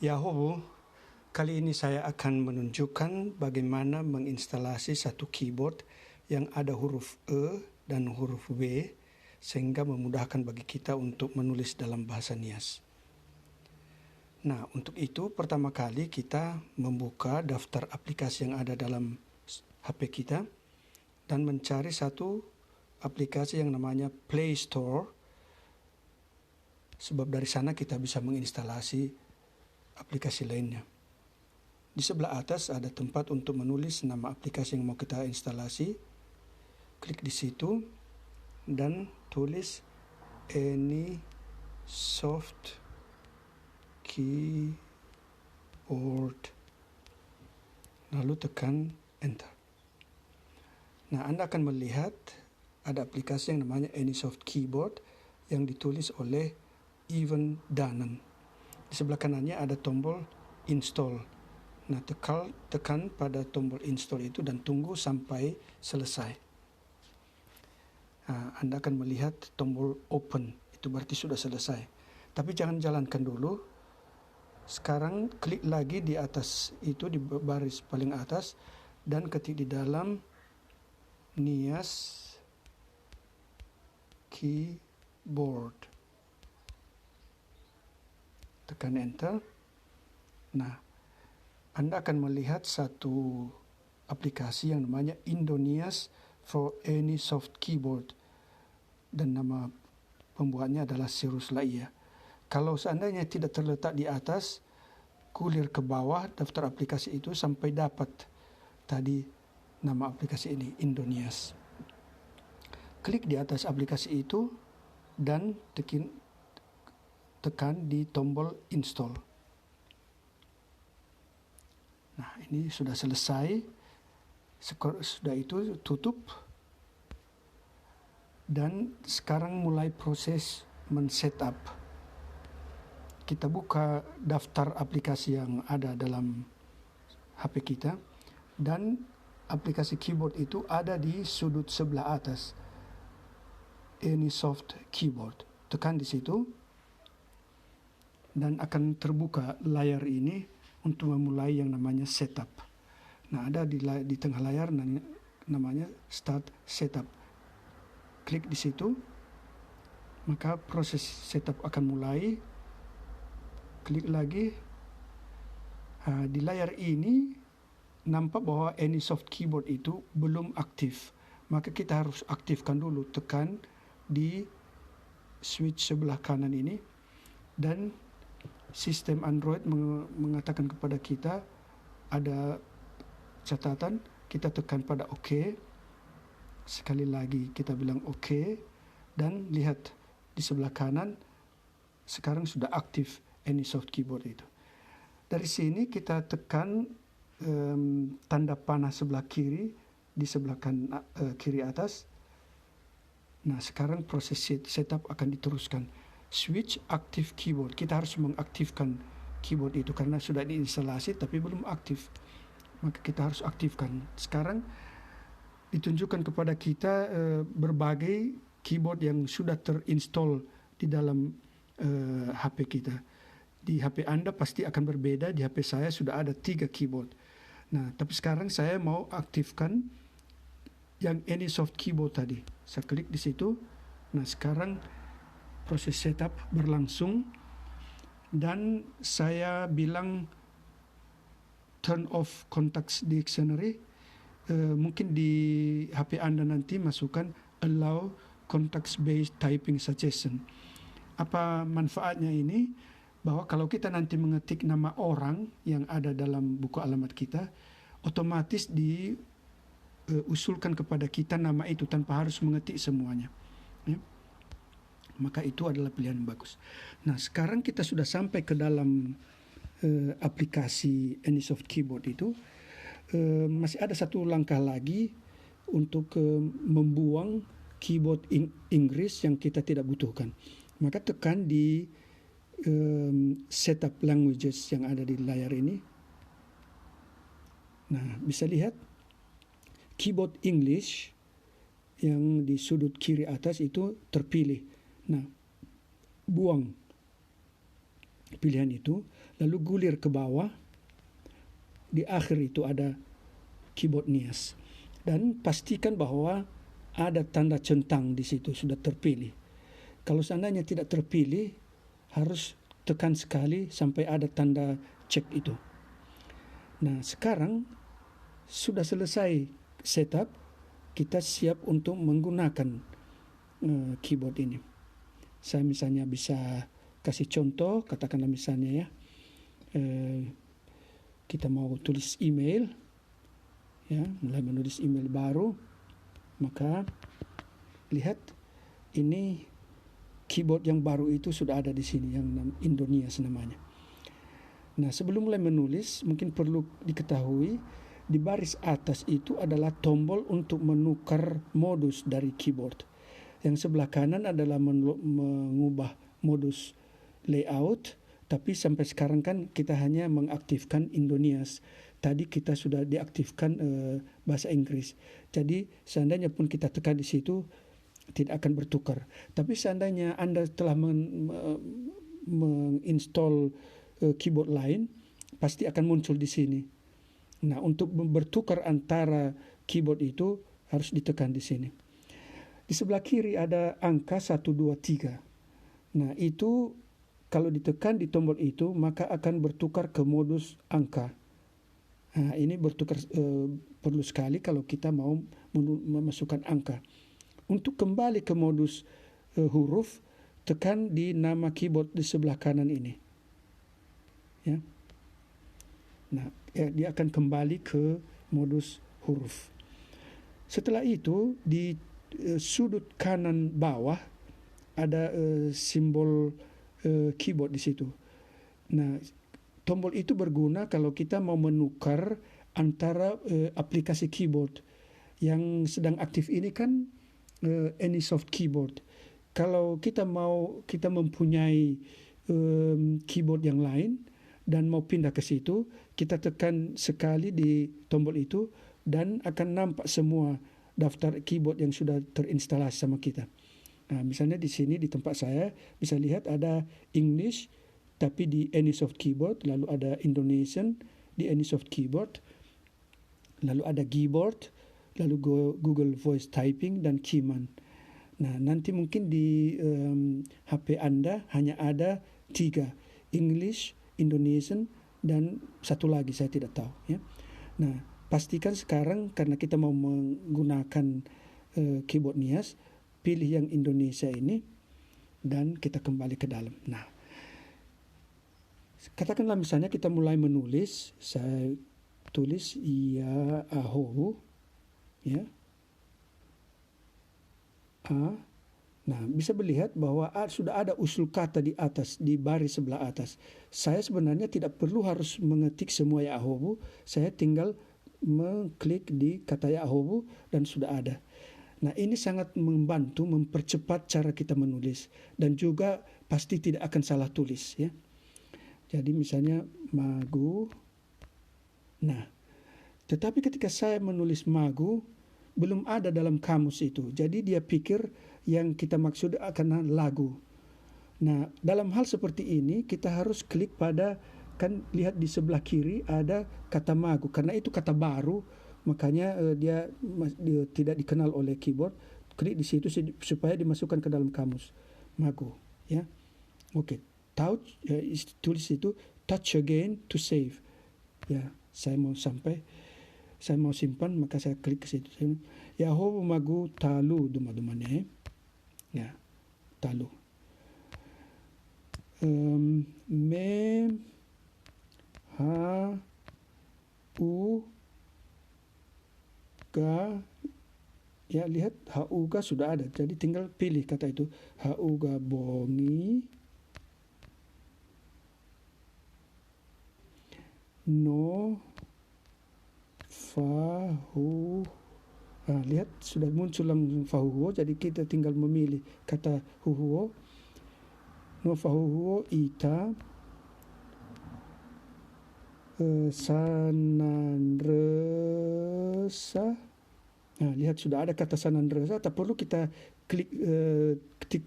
Ya Hobo, kali ini saya akan menunjukkan bagaimana menginstalasi satu keyboard yang ada huruf E dan huruf W sehingga memudahkan bagi kita untuk menulis dalam bahasa Nias. Nah, untuk itu pertama kali kita membuka daftar aplikasi yang ada dalam HP kita dan mencari satu aplikasi yang namanya Play Store, sebab dari sana kita bisa menginstalasi aplikasi lainnya. Di sebelah atas ada tempat untuk menulis nama aplikasi yang mau kita instalasi. Klik di situ dan tulis AnySoft Keyboard. Lalu tekan Enter. Nah, Anda akan melihat ada aplikasi yang namanya AnySoft Keyboard yang ditulis oleh Evan Dannen. Di sebelah kanannya ada tombol install. Nah, tekan pada tombol install itu dan tunggu sampai selesai. Nah, Anda akan melihat tombol open, itu berarti sudah selesai. Tapi jangan jalankan dulu. Sekarang klik lagi di atas itu, di baris paling atas, dan ketik di dalam Nias Keyboard. Tekan Enter. Nah, Anda akan melihat satu aplikasi yang namanya Indonias for AnySoft Keyboard. Dan nama pembuatnya adalah Sirus Laia. Kalau seandainya tidak terletak di atas, kulir ke bawah daftar aplikasi itu sampai dapat tadi nama aplikasi ini, Indonias. Klik di atas aplikasi itu dan tekan di tombol install. Nah, ini sudah selesai. Sudah itu tutup. Dan sekarang mulai proses men-setup. Kita buka daftar aplikasi yang ada dalam HP kita. Dan aplikasi keyboard itu ada di sudut sebelah atas. AnySoft Keyboard. Tekan di situ. Dan akan terbuka layar ini untuk memulai yang namanya setup. Nah, ada di tengah layar namanya Start Setup. Klik di situ, maka proses setup akan mulai. Klik lagi. Di layar ini nampak bahwa AnySoft Keyboard itu belum aktif. Maka kita harus aktifkan dulu. Tekan di switch sebelah kanan ini dan sistem Android mengatakan kepada kita ada catatan, kita tekan pada OK. Sekali lagi kita bilang OK dan lihat di sebelah kanan sekarang sudah aktif AnySoft Keyboard itu. Dari sini kita tekan tanda panah sebelah kiri di sebelah kiri atas. Nah, sekarang proses setup akan diteruskan. Switch Active Keyboard. Kita harus mengaktifkan keyboard itu karena sudah diinstalasi tapi belum aktif. Maka kita harus aktifkan. Sekarang ditunjukkan kepada kita berbagai keyboard yang sudah terinstall di dalam HP kita. Di HP Anda pasti akan berbeda. Di HP saya sudah ada 3 keyboard. Nah, tapi sekarang saya mau aktifkan yang AnySoft Keyboard tadi. Saya klik di situ. Nah, sekarang proses setup berlangsung dan saya bilang turn off contacts dictionary. Mungkin di HP Anda nanti masukkan allow context based typing suggestion. Apa manfaatnya ini? Bahwa kalau kita nanti mengetik nama orang yang ada dalam buku alamat kita, otomatis diusulkan kepada kita nama itu tanpa harus mengetik semuanya. Ya. Maka itu adalah pilihan yang bagus. Nah, sekarang kita sudah sampai ke dalam aplikasi AnySoft Keyboard itu. Masih ada satu langkah lagi untuk membuang keyboard Inggris yang kita tidak butuhkan. Maka tekan di setup languages yang ada di layar ini. Nah, bisa lihat keyboard English yang di sudut kiri atas itu terpilih. Nah, buang pilihan itu, lalu gulir ke bawah. Di akhir itu ada keyboard Nias. Dan pastikan bahwa ada tanda centang di situ sudah terpilih. Kalau seandainya tidak terpilih, harus tekan sekali sampai ada tanda cek itu. Nah, sekarang sudah selesai setup, kita siap untuk menggunakan keyboard ini. Saya misalnya bisa kasih contoh, katakanlah misalnya ya, kita mau tulis email, ya, mulai menulis email baru, maka lihat ini keyboard yang baru itu sudah ada di sini, yang Indonias namanya. Nah, sebelum mulai menulis, mungkin perlu diketahui di baris atas itu adalah tombol untuk menukar modus dari keyboard. Yang sebelah kanan adalah mengubah modus layout, tapi sampai sekarang kan kita hanya mengaktifkan Indonias. Tadi kita sudah diaktifkan bahasa Inggris. Jadi seandainya pun kita tekan di situ, tidak akan bertukar. Tapi seandainya Anda telah menginstall keyboard lain, pasti akan muncul di sini. Nah, untuk bertukar antara keyboard itu harus ditekan di sini. Di sebelah kiri ada angka 1, 2, 3. Nah, itu kalau ditekan di tombol itu, maka akan bertukar ke modus angka. Nah, ini bertukar perlu sekali kalau kita mau memasukkan angka. Untuk kembali ke modus huruf, tekan di nama keyboard di sebelah kanan ini. Ya. Nah, dia akan kembali ke modus huruf. Setelah itu di sudut kanan bawah ada simbol keyboard di situ. Nah, tombol itu berguna kalau kita mau menukar antara aplikasi keyboard. Yang sedang aktif ini kan Anysoft keyboard. Kalau kita mempunyai keyboard yang lain dan mau pindah ke situ, kita tekan sekali di tombol itu dan akan nampak semua daftar keyboard yang sudah terinstalasi sama kita. Nah, misalnya di sini di tempat saya bisa lihat ada English tapi di Anysoft keyboard, lalu ada Indonesian di Anysoft keyboard, lalu ada keyboard, lalu Google Voice Typing dan Keyman. Nah, nanti mungkin di HP Anda hanya ada 3, English, Indonesian, dan satu lagi saya tidak tahu. Ya. Nah, pastikan sekarang karena kita mau menggunakan keyboard Nias, pilih yang Indonesia ini dan kita kembali ke dalam. Nah, katakanlah misalnya kita mulai menulis, saya tulis ya ahohu, ya. Nah, bisa melihat bahwa sudah ada usul kata di atas, di baris sebelah atas. Saya sebenarnya tidak perlu harus mengetik semua ya ahobu, saya tinggal mengklik di kata ya ahobu dan sudah ada. Nah, ini sangat membantu mempercepat cara kita menulis dan juga pasti tidak akan salah tulis, ya. Jadi misalnya magu. Nah, tetapi ketika saya menulis magu belum ada dalam kamus itu. Jadi dia pikir yang kita maksud akan lagu. Nah, dalam hal seperti ini kita harus klik pada, kan lihat di sebelah kiri ada kata magu. Karena itu kata baru, makanya dia tidak dikenal oleh keyboard. Klik di situ supaya dimasukkan ke dalam kamus. Magu, ya. Oke. Touch, tulis itu touch again to save. Ya, saya mau simpan, maka saya klik ke situ. Ya ho magu talu duma-dumane. Ya, talu. Me ha u ga, ya lihat ha u ga sudah ada. Jadi tinggal pilih kata itu. Ha u ga bongi no fahu. Lihat sudah muncul langsung fahuho, jadi kita tinggal memilih kata huhuo. No fahuho ita sanandresa. Lihat sudah ada kata sanandresa, tak perlu kita klik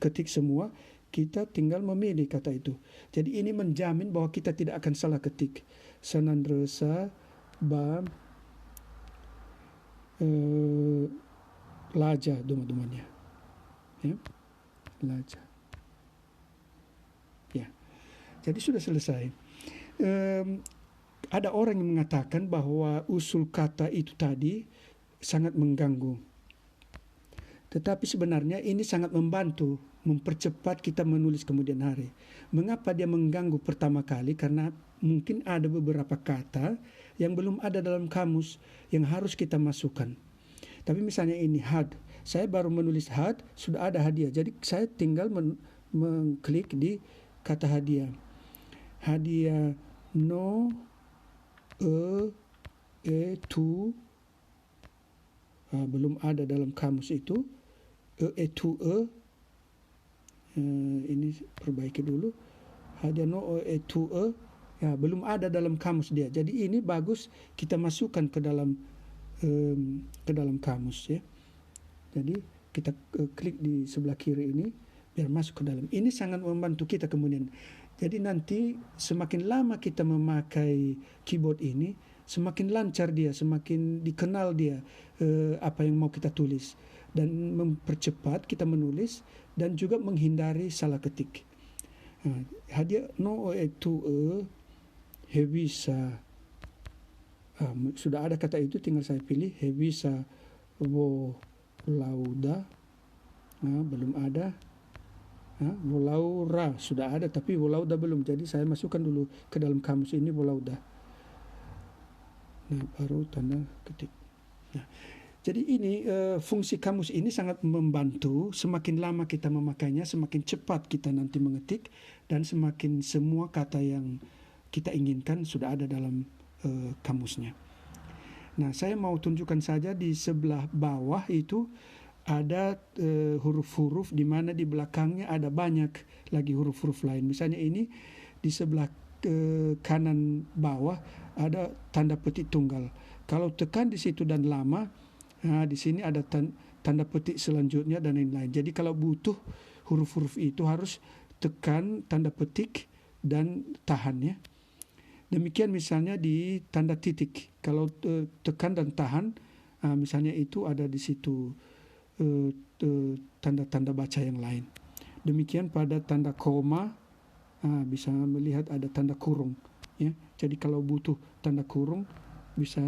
ketik semua. kita tinggal memilih kata itu. Jadi ini menjamin bahwa kita tidak akan salah ketik. Senandresa ba laja teman-temannya. Ya. Laja. Ya. Jadi sudah selesai. Ada orang yang mengatakan bahwa usul kata itu tadi sangat mengganggu. Tetapi sebenarnya ini sangat membantu, mempercepat kita menulis kemudian hari. Mengapa dia mengganggu pertama kali? Karena mungkin ada beberapa kata yang belum ada dalam kamus yang harus kita masukkan. Tapi misalnya ini had, saya baru menulis had, sudah ada hadiah. Jadi saya tinggal mengklik di kata hadiah. Hadiah no, tu, belum ada dalam kamus itu. Ini perbaiki dulu. Hadiah no, tu, ya belum ada dalam kamus dia. Jadi ini bagus kita masukkan ke dalam kamus ya. Jadi kita klik di sebelah kiri ini biar masuk ke dalam. Ini sangat membantu kita kemudian. Jadi nanti semakin lama kita memakai keyboard ini, semakin lancar dia, semakin dikenal dia apa yang mau kita tulis, dan mempercepat kita menulis dan juga menghindari salah ketik. Hadiah no itu hevisa. Sudah ada kata itu, tinggal saya pilih hevisa wo lauda. Belum ada. Volaura sudah ada, tapi volauda belum. Jadi saya masukkan dulu ke dalam kamus ini volauda. Baru tanda ketik. Jadi ini fungsi kamus ini sangat membantu. Semakin lama kita memakainya, semakin cepat kita nanti mengetik, dan semakin semua kata yang kita inginkan sudah ada dalam kamusnya. Nah, saya mau tunjukkan saja di sebelah bawah itu ada huruf-huruf di mana di belakangnya ada banyak lagi huruf-huruf lain. Misalnya ini di sebelah kanan bawah ada tanda petik tunggal. Kalau tekan di situ dan lama, di sini ada tanda petik selanjutnya dan lain-lain. Jadi kalau butuh huruf-huruf itu harus tekan tanda petik dan tahan ya. Demikian misalnya di tanda titik. Kalau tekan dan tahan, misalnya itu ada di situ tanda-tanda baca yang lain. Demikian pada tanda koma, bisa melihat ada tanda kurung ya. Jadi kalau butuh tanda kurung bisa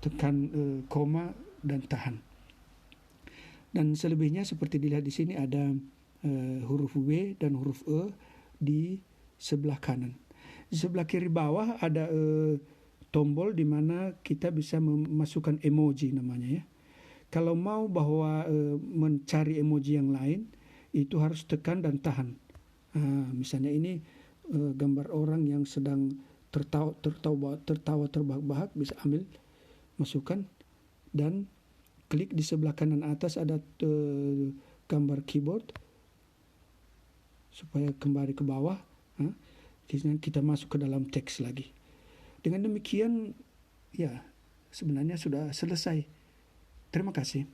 tekan koma dan tahan. Dan selebihnya seperti dilihat di sini ada huruf W dan huruf E di sebelah kanan. Di sebelah kiri bawah ada tombol di mana kita bisa memasukkan emoji namanya ya. Kalau mau bahwa mencari emoji yang lain, itu harus tekan dan tahan. Misalnya ini gambar orang yang sedang tertawa terbahak-bahak, bisa ambil, masukkan, dan klik di sebelah kanan atas ada gambar keyboard, supaya kembali ke bawah. Kita masuk ke dalam teks lagi. Dengan demikian, ya sebenarnya sudah selesai. Terima kasih.